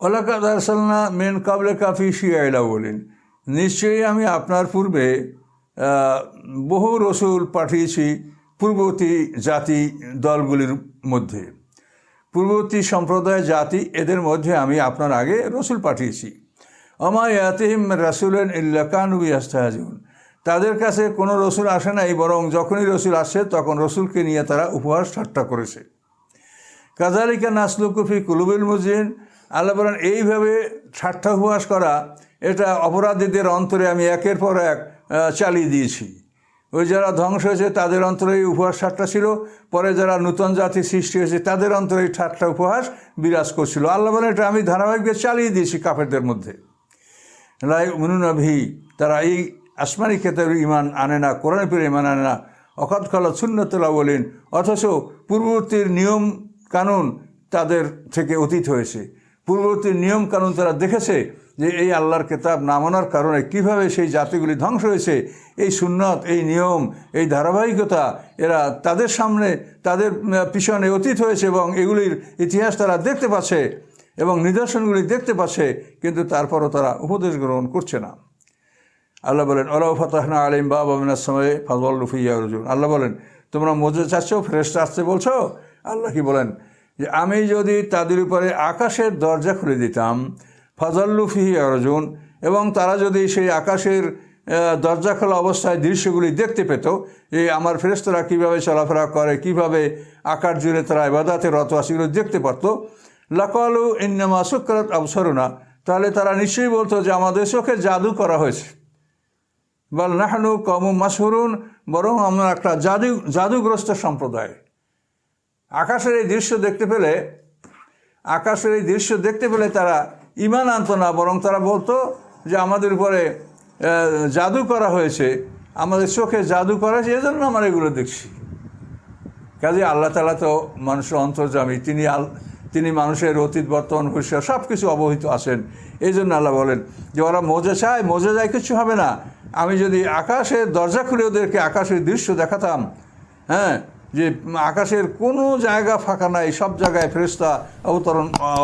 ওয়ালাকাদ আরসালনা মিন ক্বাবলিকা fee শিয়াইল আউয়ালিন, নিশ্চয়ই আমি আপনার পূর্বে বহু রসুল পাঠিয়েছি পূর্ববর্তী জাতি দলগুলির মধ্যে, পূর্ববর্তী সম্প্রদায় জাতি এদের মধ্যে আমি আপনার আগে রসুল পাঠিয়েছি। ওমা ইয়াতিহিম রাসূলুন ইল্লা কানু বিহি ইস্তাহজিউন, তাদের কাছে কোনো রসুল আসে নাই, বরং যখনই রসুল আসে তখন রসুলকে নিয়ে তারা উপহাস ঠাট্টা করেছে। কাযালিকা নাসলুকু ফী কুলুবিল মুজরিমিন, আল্লাহ বলেন এইভাবে ঠাট্টা উপহাস করা এটা অপরাধীদের অন্তরে আমি একের পর এক চালিয়ে দিয়েছি। ওই যারা ধ্বংস হয়েছে তাদের অন্তরে এই উপহাস ঠাট্টা ছিল, পরে যারা নূতন জাতি সৃষ্টি হয়েছে তাদের অন্তরে এই ঠাট্টা উপহাস বিরাজ করছিল। আল্লাহ বলেন এটা আমি ধারাবাহিকভাবে চালিয়ে দিয়েছি কাফেরদের মধ্যে। লা ইউমিনুনা বিহি, তারা এই আসমানি কিতাবে ঈমান আনে না, কোরআনের উপরে ঈমান আনে না। ওয়াকাদ খালাত সুন্নাতুল আউয়ালিন, অথচ পূর্ববর্তীর নিয়ম কানুন তাদের থেকে অতীত হয়েছে। পূর্ববর্তী নিয়ম কানুন তারা দেখেছে যে এই আল্লাহর কিতাব না মানার কারণে কীভাবে সেই জাতিগুলি ধ্বংস হয়েছে। এই সুন্নত, এই নিয়ম, এই ধারাবাহিকতা এরা তাদের সামনে, তাদের পিছনে অতীত হয়েছে এবং এগুলির ইতিহাস তারা দেখতে পাচ্ছে এবং নিদর্শনগুলি দেখতে পাচ্ছে, কিন্তু তারপরও তারা উপদেশ গ্রহণ করছে না। আল্লাহ বলেন ওয়ালাউ ফাতাহনা আলাইহিম বাবাম মিনাস সামাই ফাযাল্লু ফীহি ইয়ারজুন, আল্লাহ বলেন তোমরা মজা চাচ্ছ, ফেরেশতা আসতে বলছো। আল্লাহ কি বলেন যে আমি যদি তাদের উপরে আকাশের দরজা খুলে দিতাম, ফাযাল্লু ফীহি ইয়ারজুন, এবং তারা যদি সেই আকাশের দরজা খোলা অবস্থায় দৃশ্যগুলি দেখতে পেত, এই আমার ফেরেশতারা কীভাবে চলাফেরা করে, কীভাবে আকাশ জুড়ে তারা ইবাদতে রত আছে, এগুলো দেখতে পারত। লাকালু ইন্নামা সুক্কিরাত আবসারুনা, তাহলে তারা নিশ্চয়ই বলতো যে আমাদের চোখে জাদু করা হয়েছে। বাল নাহনু কওমুম মাসহুরুন, বরং আমরা একটা জাদুগ্রস্ত সম্প্রদায়। আকাশের এই দৃশ্য দেখতে পেলে তারা ঈমান আনতো না, বরং তারা বলতো যে আমাদের উপরে জাদু করা হয়েছে, আমাদের চোখে জাদু করা হয়েছে, এজন্য আমরা এগুলো দেখছি। কাজে আল্লাহ তাআলা তো মানুষের অন্তর্যামী, তিনি মানুষের অতীত বর্তমান ভবিষ্যৎ সব কিছু অবহিত আছেন। এই জন্য আল্লাহ বলেন যে ওরা মজা যায় কিছু হবে না। আমি যদি আকাশের দরজা খুলে ওদেরকে আকাশের দৃশ্য দেখাতাম, হ্যাঁ, যে আকাশের কোনো জায়গা ফাঁকা নাই, সব জায়গায় ফেরেশতা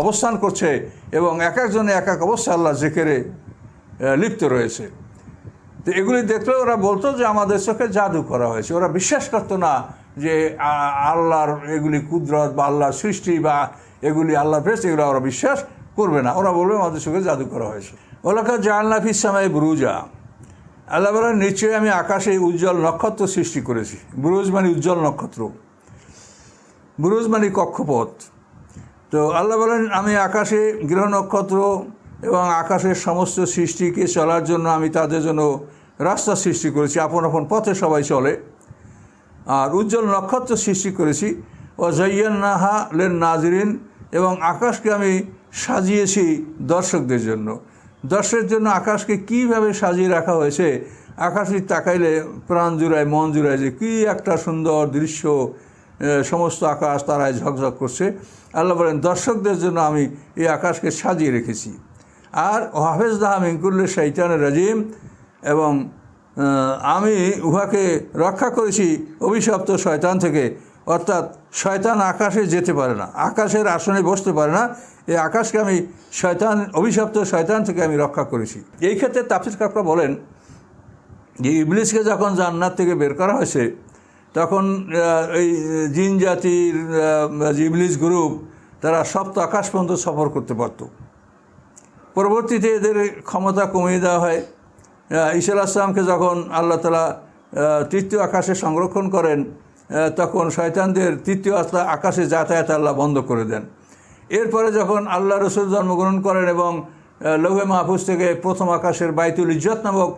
অবস্থান করছে এবং এক একজনে এক এক অবস্থা আল্লাহ জিকিরে লিপ্ত রয়েছে, তো এগুলি দেখলে ওরা বলতো যে আমাদের চোখে জাদু করা হয়েছে। ওরা বিশ্বাস করতো না যে আল্লাহর এগুলি কুদরত বা আল্লাহর সৃষ্টি বা এগুলি আল্লাহর ফেরেশতা, এগুলো ওরা বিশ্বাস করবে না। ওরা বলবে আমাদের চোখে জাদু করা হয়েছে। ওয়ালাকাদ জাআলনা ফিস সামাই বুরুজা, আল্লাহ বলেন নিশ্চয়ই আমি আকাশে উজ্জ্বল নক্ষত্র সৃষ্টি করেছি। বুরুজ মানে উজ্জ্বল নক্ষত্র, বুরুজ মানে কক্ষপথ। তো আল্লাহ বলেন আমি আকাশে গ্রহ নক্ষত্র এবং আকাশের সমস্ত সৃষ্টিকে চলার জন্য আমি তাদের জন্য রাস্তা সৃষ্টি করেছি, আপন আপন পথে সবাই চলে। আর উজ্জ্বল নক্ষত্র সৃষ্টি করেছি। ও যায়্যানাহা লিন নাজিরিন, এবং আকাশকে আমি সাজিয়েছি দর্শকদের জন্য। দর্শকের জন্য আকাশকে কীভাবে সাজিয়ে রাখা হয়েছে, আকাশে তাকাইলে প্রাণ জুড়ায়, মন জুড়ায়, যে কী একটা সুন্দর দৃশ্য, সমস্ত আকাশ তারায় ঝকঝক করছে। আল্লাহ বলেন দর্শকদের জন্য আমি এই আকাশকে সাজিয়ে রেখেছি। আর হাফেজনাহা মিন কুল্লি শাইতানির রাজিম, এবং আমি উহাকে রক্ষা করেছি অভিশপ্ত শয়তান থেকে। অর্থাৎ শয়তান আকাশে যেতে পারে না, আকাশের আসনে বসতে পারে না। এই আকাশকে আমি অভিশপ্ত শয়তান থেকে আমি রক্ষা করেছি। এই ক্ষেত্রে তাফসীর কাররা বলেন যে ইবলিসকে যখন জান্নাত থেকে বের করা হয়েছে, তখন এই জিন জাতির যে ইবলিস গ্রুপ, তারা সপ্ত আকাশ পর্যন্ত সফর করতে পারত। পরবর্তীতে এদের ক্ষমতা কমিয়ে দেওয়া হয়। ঈসা আলাইহিস সালামকে যখন আল্লাহ তাআলা তৃতীয় আকাশে সংরক্ষণ করেন, তখন শয়তানদের তৃতীয় আকাশে যাতায়াত আল্লাহ বন্ধ করে দেন। এরপরে যখন আল্লাহ রসুল জন্মগ্রহণ করেন এবং লৌহে মাহফুজ থেকে প্রথম আকাশের বাইতুল ইজ্জত নামক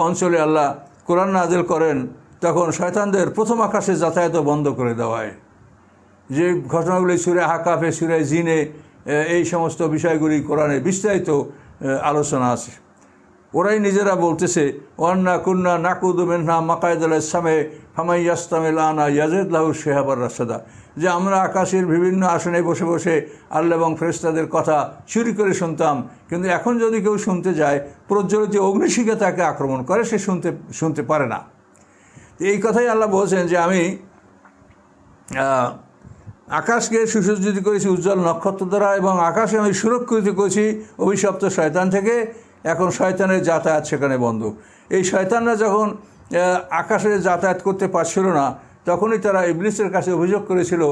অঞ্চলে আল্লাহ কোরআন নাযিল করেন, তখন শয়তানদের প্রথম আকাশে যাতায়াতও বন্ধ করে দেওয়া হয়। যে ঘটনাগুলি সূরা আহকাফে, সূরা জিনে, এই সমস্ত বিষয়গুলি কোরআনে বিস্তারিত আলোচনা আছে। ওরাই নিজেরা বলতেছে ওয়ান্না কুন্না নাকুদু মিনহা মাকাইদা লিস-সামঈ ফামান ইয়াসতামিল আনা ইয়াজিদ লাহু শিহাবার রাসাদা, যে আমরা আকাশের বিভিন্ন আসনে বসে বসে আল্লাহ এবং ফেরেশতাদের কথা চুরি করে শুনতাম, কিন্তু এখন যদি কেউ শুনতে যায়, প্রজ্বলিত অগ্নিশিখা তাকে আক্রমণ করে, সে শুনতে পারে না। এই কথাই আল্লাহ বলছেন যে আমি আকাশকে সুসজ্জিত করেছি উজ্জ্বল নক্ষত্র দ্বারা, এবং আকাশে আমি সুরক্ষিত করেছি অভিশপ্ত শয়তান থেকে। এখন শয়তানের যাতায়াত সেখানে বন্ধ। এই শয়তানরা যখন আকাশে যাতায়াত করতে পারছিল না, তখনই তারা ইবলিসের কাছে অভিযোগ করেছিল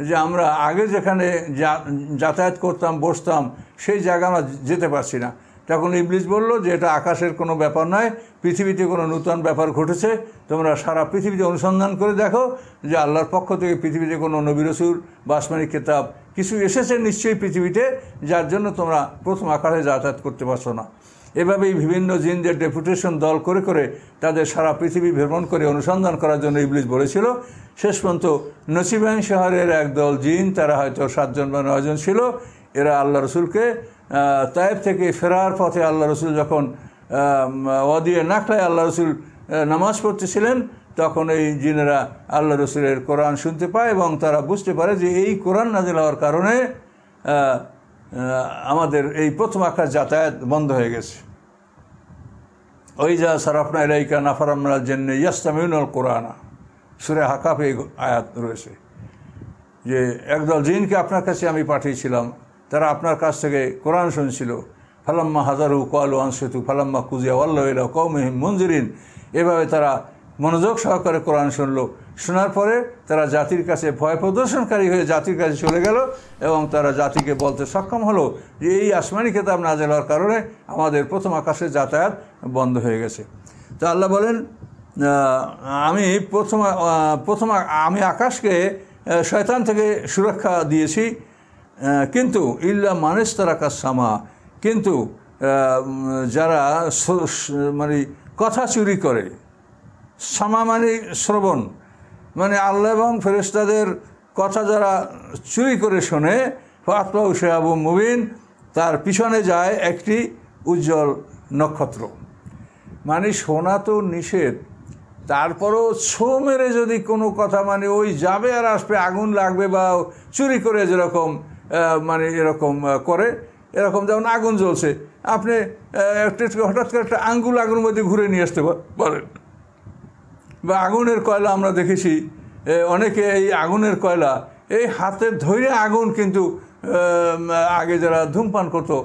যে আমরা আগে যেখানে যাতায়াত করতাম, বসতাম, সেই জায়গা আমরা যেতে পারছি না। তখন ইবলিস বলল যে এটা আকাশের কোনো ব্যাপার নয়, পৃথিবীতে কোনো নূতন ব্যাপার ঘটেছে, তোমরা সারা পৃথিবীতে অনুসন্ধান করে দেখো যে আল্লাহর পক্ষ থেকে পৃথিবীতে কোনো নবী রাসূল বা আসমানি কিতাব কিছু এসেছে নিশ্চয়ই পৃথিবীতে, যার জন্য তোমরা প্রথম আকাশে যাতায়াত করতে পারছো না। এভাবেই বিভিন্ন জিনদের ডেপুটেশন দল করে করে তাদের সারা পৃথিবী ভ্রমণ করে অনুসন্ধান করার জন্য ইবলিস বলেছিল। শেষ পর্যন্ত নসিবান শহরের একদল জিন, তারা হয়তো 7 জন বা 9 জন ছিল, এরা আল্লাহ রসুলকে তায়েব থেকে ফেরার পথে আল্লাহ রসুল যখন ওয়াদিয়ে নাখলায় আল্লাহ রসুল নামাজ পড়তেছিলেন, তখন এই জিনেরা আল্লাহ রসুলের কোরআন শুনতে পায় এবং তারা বুঝতে পারে যে এই কোরআন নাজিল হওয়ার কারণে আমাদের এই প্রথম আকাশ যাতায়াত বন্ধ হয়ে গেছে। ওই যা সারাফনা ইলাইকা নাফারাম মিনাল জিন্নি ইয়াসতামিউনাল কোরআনা, সূরা হাকাফে এই আয়াত রয়েছে যে একদল জিনকে আপনার কাছে আমি পাঠিয়েছিলাম, তারা আপনার কাছ থেকে কোরআন শুনছিল। ফালাম্মা হাজারু ক্বালু আনসিতু ফালাম্মা কুজিয়া ওয়াল্লাহু ইলা কওমিহিম মুনজিরিন। এভাবে তারা মনোযোগ সহকারে কোরআন শুনলো। শোনার পরে তারা জাতির কাছে ভয় প্রদর্শনকারী হয়ে জাতির কাছে চলে গেল এবং তারা জাতিকে বলতে সক্ষম হলো যে এই আসমানি কিতাব নাযিল হওয়ার কারণে আমাদের প্রথম আকাশের যাতায়াত বন্ধ হয়ে গেছে। তো আল্লাহ বলেন, আমি আকাশকে শয়তান থেকে সুরক্ষা দিয়েছি, কিন্তু ইল্লা মানিস তারাকা সামা, কিন্তু যারা মানে কথা চুরি করে, সামা মানে শ্রবণ, মানে আল্লাহ এবং ফেরেশতাদের কথা যারা চুরি করে শোনে, ফাতবাউ শিহাবুম মুবিন, তার পিছনে যায় একটি উজ্জ্বল নক্ষত্র। মানে শোনা তো নিষেধ, তারপরও ছো মেরে যদি কোনো কথা, মানে ওই যাবে আর আসবে, আগুন লাগবে, বা চুরি করে যেরকম মানে এরকম করে, এরকম যেমন আগুন জ্বলছে, আপনি হঠাৎ করে একটা আঙ্গুল আগুনের মধ্যে ঘুরে নিয়ে আসতে পারেন। বা আগুনের কয়লা আমরা দেখেছি, অনেকে এই আগুনের কয়লা এই হাতের ধৈর্য আগুন, কিন্তু আগে যারা ধূমপান করতো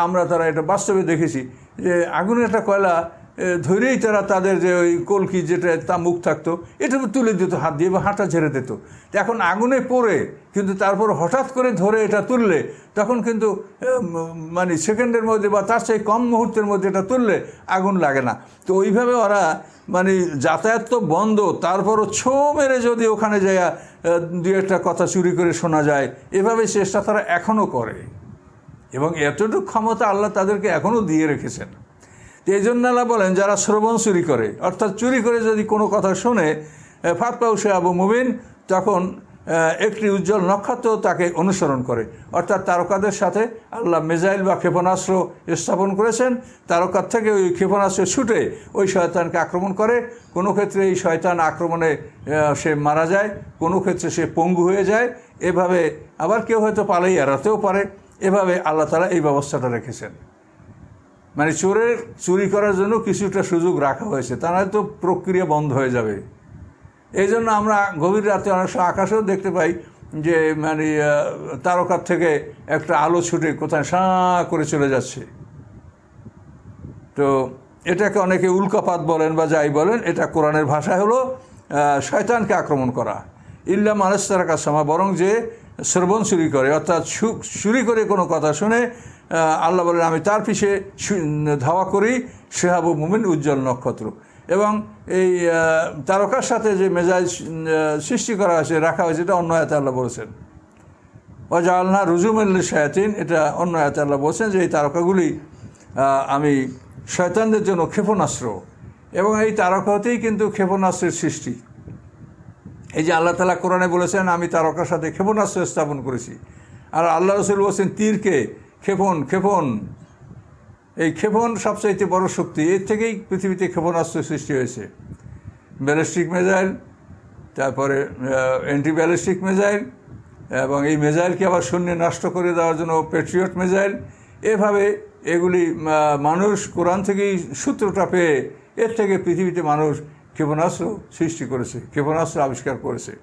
আমরা তারা এটা বাস্তবে দেখেছি যে আগুনের একটা কয়লা ধরেই তারা তাদের যে ওই কলকি যেটা তা মুখ থাকতো এটা তুলে দিত হাত দিয়ে, বা হাঁটা ঝেড়ে দিত। এখন আগুনে পড়ে কিন্তু তারপর হঠাৎ করে ধরে এটা তুললে তখন কিন্তু মানে সেকেন্ডের মধ্যে বা তার চেয়ে কম মুহূর্তের মধ্যে এটা তুললে আগুন লাগে না। তো ওইভাবে ওরা মানে যাতায়াত তো বন্ধ, তারপরও ছো মেরে যদি ওখানে যায় দু একটা কথা চুরি করে শোনা যায়, এভাবে চেষ্টা তারা এখনও করে, এবং এতটুকু ক্ষমতা আল্লাহ তাদেরকে এখনও দিয়ে রেখেছেন। তো এই জন্য আল্লাহ বলেন যারা শ্রবণ চুরি করে, অর্থাৎ চুরি করে যদি কোনো কথা শোনে, ফাতবাউ শিহাবুম মুবিন, তখন একটি উজ্জ্বল নক্ষত্র তাকে অনুসরণ করে। অর্থাৎ তারকাদের সাথে আল্লাহ মিসাইল বা ক্ষেপণাস্ত্র স্থাপন করেছেন, তারকার থেকে ওই ক্ষেপণাস্ত্র ছুটে ওই শয়তানকে আক্রমণ করে। কোনো ক্ষেত্রে এই শয়তান আক্রমণে সে মারা যায়, কোনো ক্ষেত্রে সে পঙ্গু হয়ে যায়। এভাবে আবার কেউ হয়তো পালাই এড়াতেও পারে। এভাবে আল্লাহ তাআলা এই ব্যবস্থাটা রেখেছেন। মানে চোরের চুরি করার জন্য কিছুটা সুযোগ রাখা হয়েছে, তা নয়তো প্রক্রিয়া বন্ধ হয়ে যাবে। এই জন্য আমরা গভীর রাতে অনেক সময় আকাশেও দেখতে পাই যে মানে তারকার থেকে একটা আলো ছুটে কোথায় সাঁ করে চলে যাচ্ছে। তো এটাকে অনেকে উল্কাপাত বলেন বা যাই বলেন, এটা কোরআনের ভাষায় হলো শয়তানকে আক্রমণ করা। ইল্লা মানিস তারাকা সামা, বরং যে শ্রবণ চুরি করে, অর্থাৎ চুরি করে কোনো কথা শুনে, আল্লাহ বলেন আমি তার পিছে ধাওয়া করি শিহাবুম মুবিন, উজ্জ্বল নক্ষত্র। এবং এই তারকার সাথে যে মেজাজ সৃষ্টি করা হয়েছে, রাখা হয়েছে, এটা অন্য আয়াতে আল্লাহ বলছেন। ওয়াজআলনা রুজুমান লিশ-শায়াতিন, এটা অন্য আয়াতে আল্লাহ বলছেন যে এই তারকাগুলি আমি শয়তানদের জন্য ক্ষেপণাস্ত্র, এবং এই তারকা হতেই কিন্তু ক্ষেপণাস্ত্রের সৃষ্টি। এই যে আল্লাহ তাআলা কোরআনে বলেছেন আমি তারকার সাথে ক্ষেপণাস্ত্র স্থাপন করেছি, আর আল্লাহ রাসূল বলছেন তীরকে ক্ষেপণ। এই ক্ষেপণ সবচাইতে বড় শক্তি, এর থেকেই পৃথিবীতে ক্ষেপণাস্ত্র সৃষ্টি হয়েছে। ব্যালিস্টিক মিসাইল, তারপরে অ্যান্টি ব্যালিস্টিক মিসাইল, এবং এই মিসাইলকে আবার শূন্যে নষ্ট করে দেওয়ার জন্য প্যাট্রিয়ট মিসাইল। এভাবে এগুলি মানুষ কোরআন থেকেই সূত্রটা পেয়ে এর থেকে পৃথিবীতে মানুষ ক্ষেপণাস্ত্র সৃষ্টি করেছে, ক্ষেপণাস্ত্র আবিষ্কার করেছে।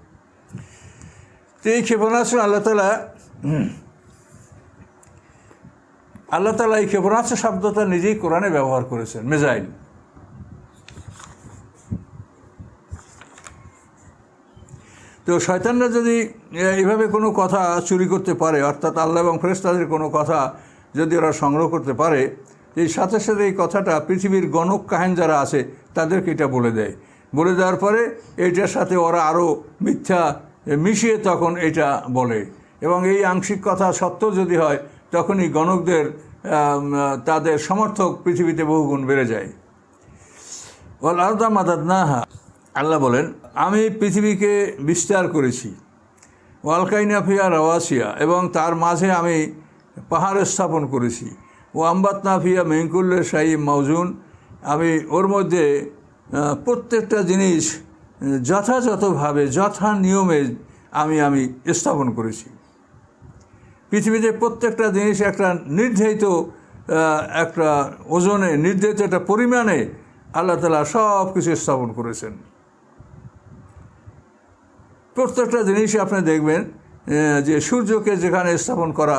তো এই ক্ষেপণাস্ত্র আল্লাহ তাআলা এই ক্ষেপণাস্ত্র শব্দটা নিজেই কোরআনে ব্যবহার করেছেন, মিসাইল। তো শয়তানরা যদি এইভাবে কোনো কথা চুরি করতে পারে, অর্থাৎ আল্লাহ এবং ফেরেশতাদের কোনো কথা যদি ওরা সংগ্রহ করতে পারে, এই সাথে সাথে এই কথাটা পৃথিবীর গণক কাহিন যারা আছে তাদেরকে এটা বলে দেয়। বলে দেওয়ার পরে এইটার সাথে ওরা আরও মিথ্যা মিশিয়ে তখন এটা বলে, এবং এই আংশিক কথা সত্য যদি হয় তখনই গণকদের তাদের সমর্থক পৃথিবীতে বহুগুণ বেড়ে যায়। ওয়াল আরদা মাদাদনাহা, আল্লাহ বলেন আমি পৃথিবীকে বিস্তার করেছি। ওয়ালকাইনা ফিয়া রাওয়াসিয়া, এবং তার মাঝে আমি পাহাড় স্থাপন করেছি। ও আম্বাতনা ফিয়া মেঙ্কুল্লে শাহী মাউজুন, আমি ওর মধ্যে প্রত্যেকটা জিনিস যথাযথভাবে যথা নিয়মে আমি স্থাপন করেছি। পৃথিবীতে প্রত্যেকটা জিনিস একটা নির্ধারিত একটা ওজনে, নির্ধারিত একটা পরিমাণে আল্লাহ তাআলা সব কিছু স্থাপন করেছেন। প্রত্যেকটা জিনিসই আপনি দেখবেন যে সূর্যকে যেখানে স্থাপন করা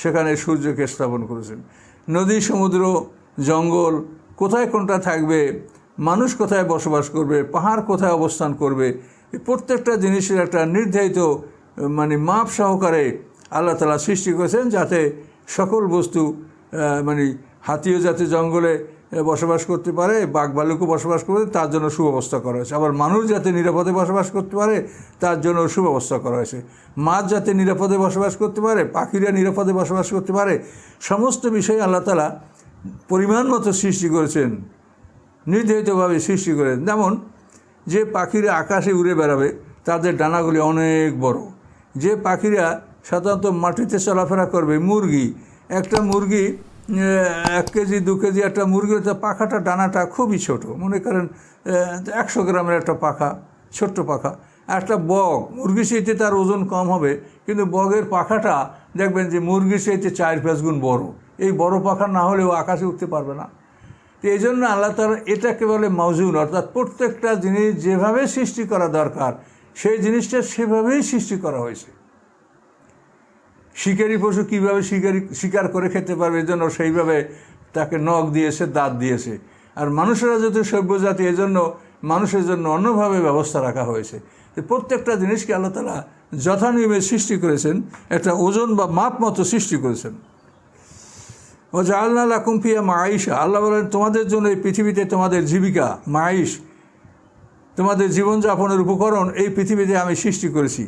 সেখানে সূর্যকে স্থাপন করেছেন। নদী, সমুদ্র, জঙ্গল কোথায় কোনটা থাকবে, মানুষ কোথায় বসবাস করবে, পাহাড় কোথায় অবস্থান করবে, এই প্রত্যেকটা জিনিসের একটা নির্ধারিত মাপ সহকারে আল্লাহ তাআলা সৃষ্টি করেছেন, যাতে সকল বস্তু হাতিও যাতে জঙ্গলে বসবাস করতে পারে, বাঘ ভালুকও বসবাস করতে, তার জন্য সুব্যবস্থা করা হয়েছে। আবার মানুষ যাতে নিরাপদে বসবাস করতে পারে তার জন্য সুব্যবস্থা করা হয়েছে। মাছ যাতে নিরাপদে বসবাস করতে পারে, পাখিরা নিরাপদে বসবাস করতে পারে, সমস্ত বিষয়ে আল্লাহ তাআলা পরিমাণ মতো সৃষ্টি করেছেন, নির্ধারিতভাবে সৃষ্টি করেছেন। যেমন যে পাখিরা আকাশে উড়ে বেড়াবে তাদের ডানাগুলি অনেক বড়। যে পাখিরা সাধারণত মাটিতে চলাফেরা করবে, মুরগি, একটা মুরগি 1 কেজি 2 কেজি একটা মুরগির পাখাটা ডানাটা খুবই ছোট, মনে করেন 100 গ্রামের একটা পাখা, ছোট্ট পাখা। একটা বগ, মুরগির চাইতে তার ওজন কম হবে, কিন্তু বগের পাখাটা দেখবেন যে মুরগির চাইতে 4-5 গুণ বড়। এই বড় পাখা না হলেও আকাশে উঠতে পারবে না। তো এই জন্য আল্লাহ তাআলা এটাকে বলে মাউজুন, অর্থাৎ প্রত্যেকটা জিনিস যেভাবে সৃষ্টি করা দরকার সেই জিনিসটা সেভাবেই সৃষ্টি করা হয়েছে। শিকারী পশু কীভাবে শিকার করে খেতে পারবে, এই জন্য সেইভাবে তাকে নখ দিয়েছে, দাঁত দিয়েছে। আর মানুষেরা যেহেতু সভ্য জাতি, এই জন্য মানুষের জন্য অন্যভাবে ব্যবস্থা রাখা হয়েছে। প্রত্যেকটা জিনিসকে আল্লাহ তাআলা যথানিয়মে সৃষ্টি করেছেন, একটা ওজন বা মাপ মতো সৃষ্টি করেছেন। ও জাআলনা লাকুম ফিহা মাঈশা, আল্লাহ বলেন তোমাদের জন্য এই পৃথিবীতে তোমাদের জীবিকা, মাঈশ, তোমাদের জীবনযাপনের উপকরণ এই পৃথিবীতে আমি সৃষ্টি করেছি।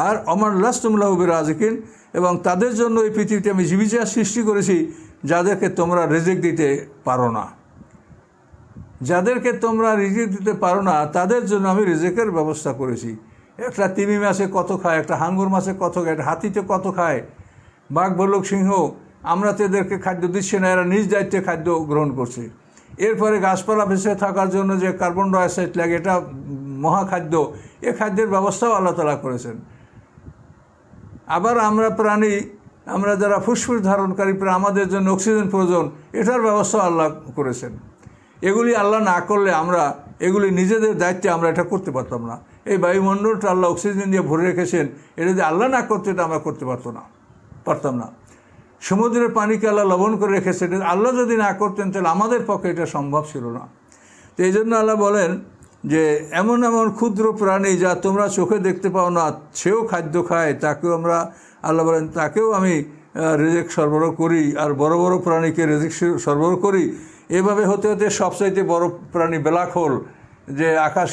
আর অমান লাস্তুম লাহু বিরাজিকিন, এবং তাদের জন্য এই পৃথিবীতে আমি জীবিকা সৃষ্টি করেছি যাদেরকে তোমরা রিজিক দিতে পারো না। যাদেরকে তোমরা রিজিক দিতে পারো না তাদের জন্য আমি রিজিকের ব্যবস্থা করেছি। একটা তিমি মাছে কত খায়, একটা হাঙ্গর মাছে কত খায়, একটা হাতিতে কত খায়, বাঘ ভালুক সিংহ, আমরা তো এদেরকে খাদ্য দিচ্ছি না, এরা নিজ দায়িত্বে খাদ্য গ্রহণ করছে। এরপরে গাছপালা বেঁচে থাকার জন্য যে কার্বন ডাইঅক্সাইড লাগে, এটা মহাখাদ্য, এ খাদ্যের ব্যবস্থাও আল্লাহ তাআলা করেছেন। আবার আমরা প্রাণী, আমরা যারা ফুসফুস ধারণকারী প্রাণী, আমাদের জন্য অক্সিজেন প্রয়োজন, এটার ব্যবস্থা আল্লাহ করেছেন। এগুলি আল্লাহ না করলে আমরা এগুলি নিজেদের দায়িত্বে আমরা এটা করতে পারতাম না। এই বায়ুমণ্ডলটা আল্লাহ অক্সিজেন দিয়ে ভরে রেখেছেন, এটা যদি আল্লাহ না করতে এটা আমরা করতে পারতাম না। সমুদ্রের পানিকে আল্লাহ লবণ করে রেখেছেন, আল্লাহ যদি না করতেন তাহলে আমাদের পক্ষে এটা সম্ভব ছিল না। তো এই জন্য আল্লাহ বলেন যে এমন এমন ক্ষুদ্র প্রাণী যা তোমরা চোখে দেখতে পাও না, সেও খাদ্য খায়, তাকেও আমরা, আল্লাহ বলেন তাকেও আমি রিজিক সরবরাহ করি, আর বড় বড় প্রাণীকে রিজিক সরবরাহ করি। এভাবে হতে হতে সবচাইতে বড় প্রাণী ব্ল্যাক হোল, যে আকাশ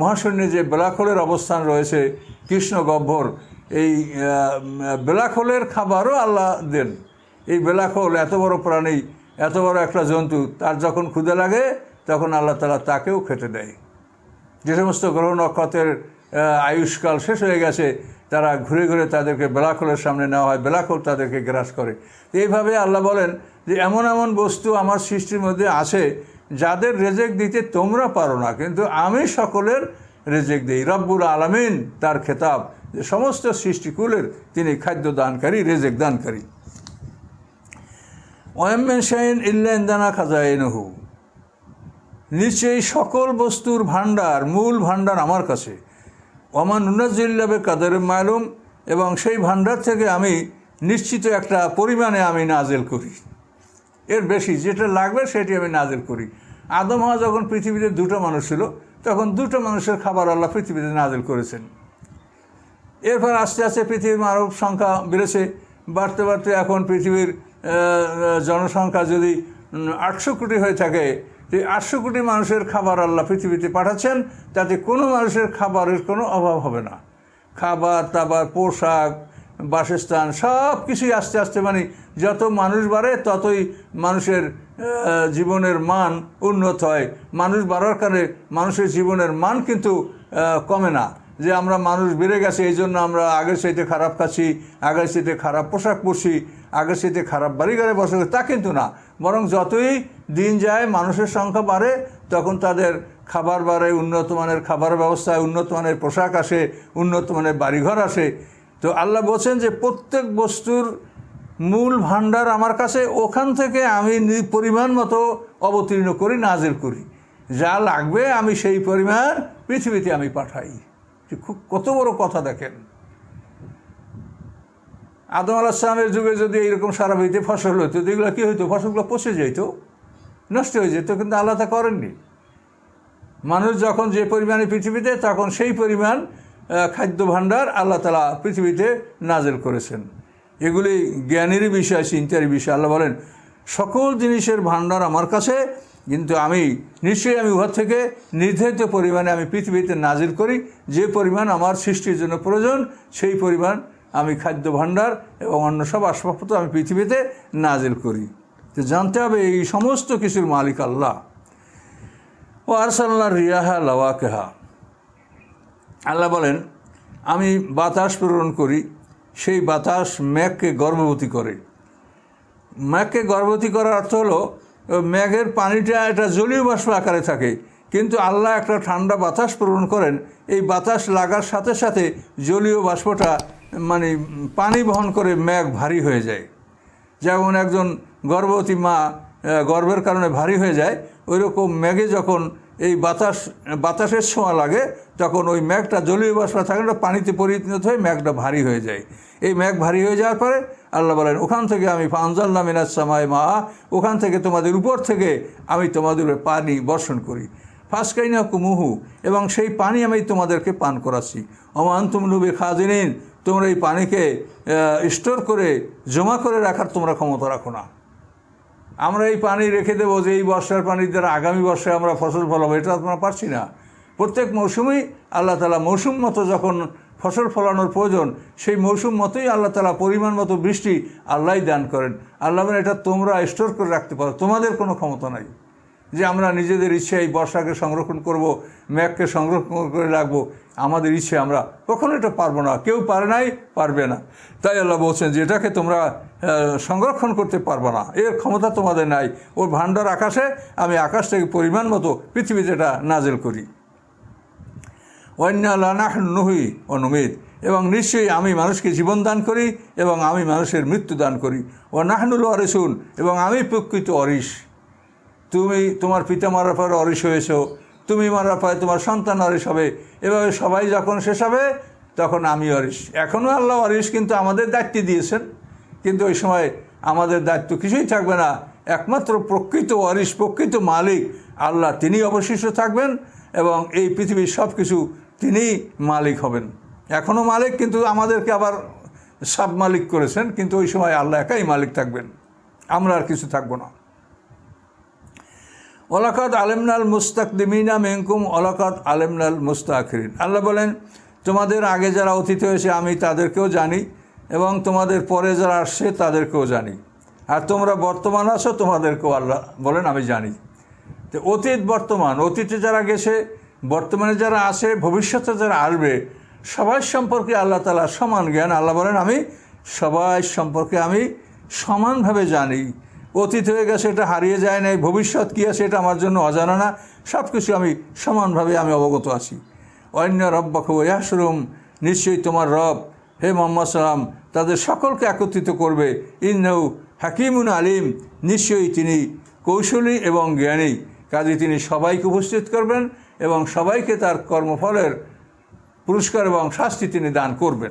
মহাশূন্যে যে ব্ল্যাক হোলের অবস্থান রয়েছে কৃষ্ণ গহ্বর, এই ব্ল্যাক হোলের খাবারও আল্লাহ দেন। এই ব্ল্যাক হোল এত বড় প্রাণী, এত বড় একটা জন্তু, তার যখন ক্ষুধা লাগে তখন আল্লাহ তাআলা তাকেও খেতে দেয়। যে সমস্ত গ্রহ নক্ষত্রের আয়ুষ্কাল শেষ হয়ে গেছে, তারা ঘুরে ঘুরে তাদেরকে ব্ল্যাক হোলের সামনে নেওয়া হয়, ব্ল্যাক হোল তাদেরকে গ্রাস করে। এইভাবে আল্লাহ বলেন যে এমন এমন বস্তু আমার সৃষ্টির মধ্যে আছে যাদের রিজিক দিতে তোমরা পারো না, কিন্তু আমি সকলের রিজিক দিই। রব্বুল আলামিন তার খেতাব, যে সমস্ত সৃষ্টিকুলের তিনি খাদ্য দানকারী, রিজিক দানকারী। ওয়া মিন শাইইন ইল্লা ইনদানা খাযাইনুহু, নিশ্চয়ই সকল বস্তুর ভাণ্ডার, মূল ভাণ্ডার আমার কাছে। ওমা নুনাজ্জিল্লা বিকাদর মালুম, এবং সেই ভান্ডার থেকে আমি নিশ্চিত একটা পরিমাণে আমি নাজেল করি, এর বেশি যেটা লাগবে সেটি আমি নাজেল করি। আদম হাওয়া যখন পৃথিবীতে দুটো মানুষ ছিল, তখন দুটো মানুষের খাবার আল্লাহ পৃথিবীতে নাজেল করেছেন। এরপর আস্তে আস্তে পৃথিবীর মানব সংখ্যা বেড়েছে, বাড়তে বাড়তে এখন পৃথিবীর জনসংখ্যা যদি 800 কোটি হয়ে থাকে, এই 800 কোটি মানুষের খাবার আল্লাহ পৃথিবীতে পাঠাচ্ছেন, তাতে কোনো মানুষের খাবারের কোনো অভাব হবে না। খাবার দাবার, পোশাক, বাসস্থান সব কিছুই আস্তে আস্তে, মানে যত মানুষ বাড়ে ততই মানুষের জীবনের মান উন্নত হয়। মানুষ বাড়ার কারণে মানুষের জীবনের মান কিন্তু কমে না, যে আমরা মানুষ বেড়ে গেছে এই জন্য আমরা আগের চাইতে খারাপ খাচ্ছি, আগের চাইতে খারাপ পোশাক পরছি, আগের চাইতে খারাপ বাড়ি ঘরে বসে, তা কিন্তু না। বরং যতই দিন যায় মানুষের সংখ্যা বাড়ে, তখন তাদের খাবার বাড়ে, উন্নত মানের খাবার ব্যবস্থায় উন্নত মানের পোশাক আসে, উন্নত মানের বাড়িঘর আসে। তো আল্লাহ বলছেন যে প্রত্যেক বস্তুর মূল ভাণ্ডার আমার কাছে, ওখান থেকে আমি পরিমাণ মতো অবতীর্ণ করি, নাজিল করি। যা লাগবে আমি সেই পরিমাণ পৃথিবীতে আমি পাঠাই। খুব কত বড় কথা দেখেন। আদম আলাইহিস সালামের যুগে যদি এইরকম সারা পৃথিবীতে ফসল হতো, এগুলো কী হইতো? ফসলগুলো পচে যেত, নষ্ট হয়ে যেত, কিন্তু আল্লাহ তা করেননি। মানুষ যখন যে পরিমাণে পৃথিবীতে, তখন সেই পরিমাণ খাদ্য ভাণ্ডার আল্লাহ তাআলা পৃথিবীতে নাজিল করেছেন। এগুলি জ্ঞানেরই বিষয়, চিন্তার বিষয়। আল্লাহ বলেন সকল জিনিসের ভাণ্ডার আমার কাছে, কিন্তু আমি নিশ্চয়ই আমি উহার থেকে নির্ধারিত পরিমাণে আমি পৃথিবীতে নাজিল করি, যে পরিমাণ আমার সৃষ্টির জন্য প্রয়োজন সেই পরিমাণ আমি খাদ্য ভাণ্ডার এবং অন্য সব আসবাবপত্র আমি পৃথিবীতে নাজিল করি। তো জানতে হবে এই সমস্ত কিছুর মালিক আল্লাহ। ও আরসালনা রিয়াহা লাওয়াকিহা, আল্লাহ বলেন আমি বাতাস প্রেরণ করি, সেই বাতাস মেঘকে গর্ভবতী করে। মেঘকে গর্ভবতী করার অর্থ হলো মেঘের পানিটা এটা জলীয় বাষ্প আকারে থাকে, কিন্তু আল্লাহ একটা ঠান্ডা বাতাস প্রেরণ করেন। এই বাতাস লাগার সাথে সাথে জলীয় বাষ্পটা মানে পানি বহন করে মেঘ ভারী হয়ে যায়। যেমন একজন গর্ভবতী মা গর্ভের কারণে ভারী হয়ে যায়, ওই রকম মেঘে যখন এই বাতাসের ছোঁয়া লাগে, তখন ওই মেঘটা জলীয় বাষ্প থাকে না, পানিতে পরিণত হয়ে মেঘটা ভারী হয়ে যায়। এই মেঘ ভারী হয়ে যাওয়ার পরে আল্লাহ বলেন ওখান থেকে আমি ফানজালনা মিনাস সামায়ে মা, ওখান থেকে তোমাদের উপর থেকে আমি তোমাদের পানি বর্ষণ করি। ফাসকাইনাকুমুহু, এবং সেই পানি আমি তোমাদেরকে পান করাচ্ছি। ওমা আনতুম লুবি খাজিনিন, তোমরা এই পানিকে স্টোর করে জমা করে রাখার তোমরা ক্ষমতা রাখো না। আমরা এই পানি রেখে দেবো যে এই বর্ষার পানির দ্বারা আগামী বর্ষে আমরা ফসল ফলাবো, এটা আমরা পারছি না। প্রত্যেক মৌসুমেই আল্লাহ তাআলা মৌসুম মতো যখন ফসল ফলানোর প্রয়োজন, সেই মৌসুম মতোই আল্লাহ তাআলা পরিমাণ মতো বৃষ্টি আল্লাহই দান করেন। আল্লাহ বলেন এটা তোমরা স্টোর করে রাখতে পারো, তোমাদের কোনো ক্ষমতা নাই যে আমরা নিজেদের ইচ্ছে এই বর্ষাকে সংরক্ষণ করব, মেঘকে সংরক্ষণ করে রাখবো। আমাদের ইচ্ছে আমরা কখনো এটা পারবো না, কেউ পারে নাই, পারবে না। তাই আল্লাহ বলছেন যে এটাকে তোমরা সংরক্ষণ করতে পারবো না, এর ক্ষমতা তোমাদের নাই। ওর ভাণ্ডার আকাশে, আমি আকাশ থেকে পরিমাণ মতো পৃথিবীতে এটা নাজিল করি। ওয়ান্না লা নাহনু নুহয়ি ওয়া নুমীত, এবং নিশ্চয়ই আমি মানুষকে জীবন দান করি এবং আমি মানুষের মৃত্যু দান করি। ওয়া নাহনুল ওয়ারিসুন, এবং আমি প্রকৃত ওয়ারিস। তুমি তোমার পিতা মারার পরে ওয়ারিস হয়েছ, তুমি মারার পরে তোমার সন্তান ওয়ারিস হবে, এভাবে সবাই যখন শেষ হবে তখন আমি ওয়ারিস। এখনও আল্লাহ ওয়ারিস কিন্তু আমাদের দায়িত্ব দিয়েছেন, কিন্তু ওই সময় আমাদের দায়িত্ব কিছুই থাকবে না। একমাত্র প্রকৃত ওয়ারিস, প্রকৃত মালিক আল্লাহ, তিনি অবশিষ্ট থাকবেন এবং এই পৃথিবীর সব কিছু তিনিই মালিক হবেন। এখনও মালিক, কিন্তু আমাদেরকে আবার সাব মালিক করেছেন, কিন্তু ওই সময় আল্লাহ একাই মালিক থাকবেন, আমরা আর কিছু থাকবো না। ওয়ালাকাদ আলেমনাল মুস্তাকদিমিনা মিনকুম ওয়ালাকাদ আলেমনাল মুস্তাখিরিন, আল্লাহ বলেন তোমাদের আগে যারা অতীত হয়েছে আমি তাদেরকেও জানি, এবং তোমাদের পরে যারা আসছে তাদেরকেও জানি, আর তোমরা বর্তমান আছো তোমাদেরকেও আল্লাহ বলেন আমি জানি। তো অতীত বর্তমান, অতীতে যারা গেছে, বর্তমানে যারা আছে, ভবিষ্যতে যারা আসবে, সবাই সম্পর্কে আল্লাহ তাআলা সমান জ্ঞান। আল্লাহ বলেন আমি সবাই সম্পর্কে আমি সমানভাবে জানি। অতীত হয়ে গেছে, এটা হারিয়ে যায় নাই, ভবিষ্যৎ কী আছে এটা আমার জন্য অজানা না, সব কিছু আমি সমানভাবে আমি অবগত আছি। অন্য রব্বাক ইয়াহশুরুম, নিশ্চয়ই তোমার রব হে মুহাম্মদ সাল্লাম তাদের সকলকে একত্রিত করবে। ইন্নাহু হাকিমুন আলিম, নিশ্চয়ই তিনি কৌশলী এবং জ্ঞানী, কাজে তিনি সবাইকে উপস্থিত করবেন এবং সবাইকে তার কর্মফলের পুরস্কার এবং শাস্তি তিনি দান করবেন।